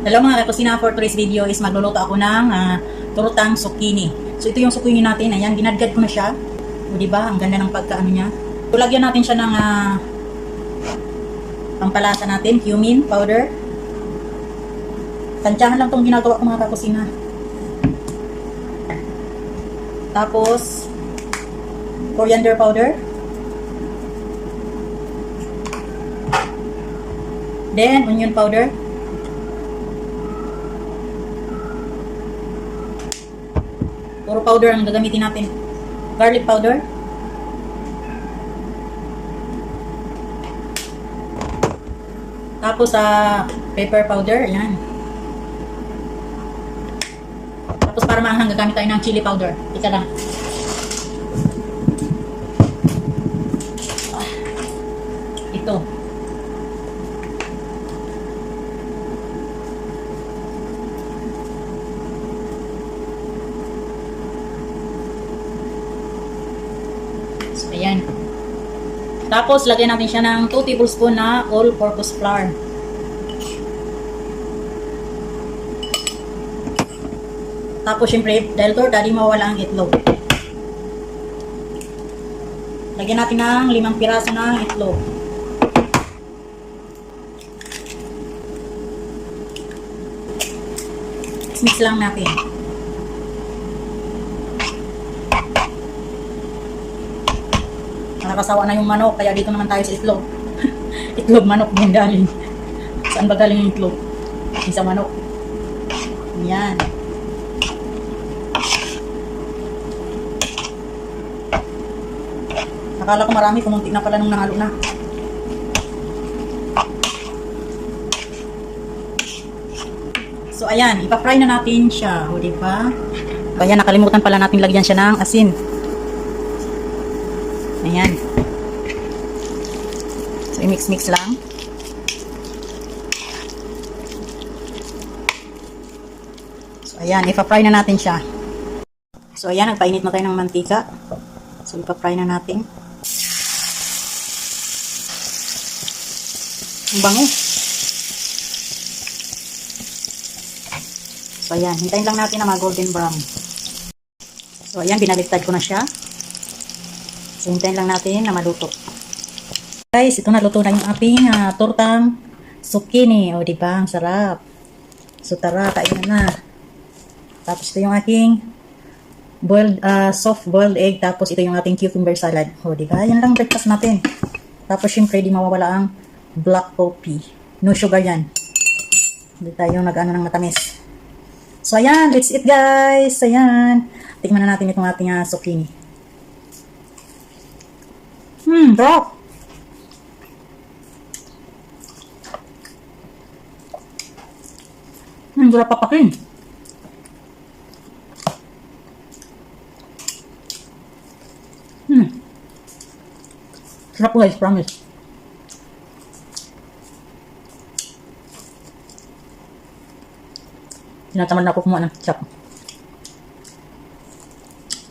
Hello mga kakusina, for today's video is magluluto ako ng turutang zucchini. So ito yung zucchini natin, ayan, ginadgad ko na siya. O diba, ang ganda ng pagkaano niya. So lagyan natin siya ng pampalasa natin, cumin powder. Tansyahan lang itong ginagawa ko mga kakusina. Tapos, coriander powder. Then, onion powder. Puro powder ang gagamitin natin. Garlic powder. Tapos, pepper powder. Ayan. Tapos, para maanghang, gagamit tayo ng chili powder. Ika lang. Ito. So, ayan. Tapos, lagyan natin siya ng 2 tablespoon na all-purpose flour. Tapos, syempre, dahil torta, di mawala ang itlog. Lagyan natin ng 5 piraso ng itlog. Mix lang natin. Nakasawa na yung manok, kaya dito naman tayo sa itlog. Itlog manok din galing. Saan ba galing yung itlog? Sa manok. Yan. Akala ko marami, kumunti na pala nung nangalo na. So ayan, ipa-fry na natin siya, o diba? Ayan, nakalimutan pala natin lagyan siya ng asin. Ayan. So, i-mix-mix lang. So, ayan. Ipa-fry na natin siya. So, ayan. Nagpainit na tayo ng mantika. So, ipa-fry na natin. Ang bango. So, ayan. Hintayin lang natin na mag-golden brown. So, ayan. Binaliktad ko na siya. So, hintayin lang natin na maluto. Guys, ito na luto na yung ating tortang zucchini. O, diba? Ang sarap. So, tara, kainin na. Tapos, ito yung aking soft boiled egg. Tapos, ito yung ating cucumber salad. O, diba? Yan lang breakfast natin. Tapos, syempre, di mawawala ang black coffee. No sugar yan. Hindi tayo nag-ano ng matamis. So, ayan. Let's eat, guys. Ayan. Tikman na natin itong ating zucchini. Sarap. Sarap papakin. Sarap po guys, promise. Tinatamad na ako kumuha ng ketchup.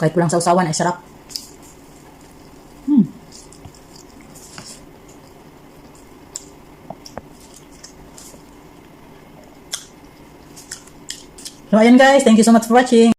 Kahit walang sausawan ay sarap. So, ayan guys. Thank you so much for watching.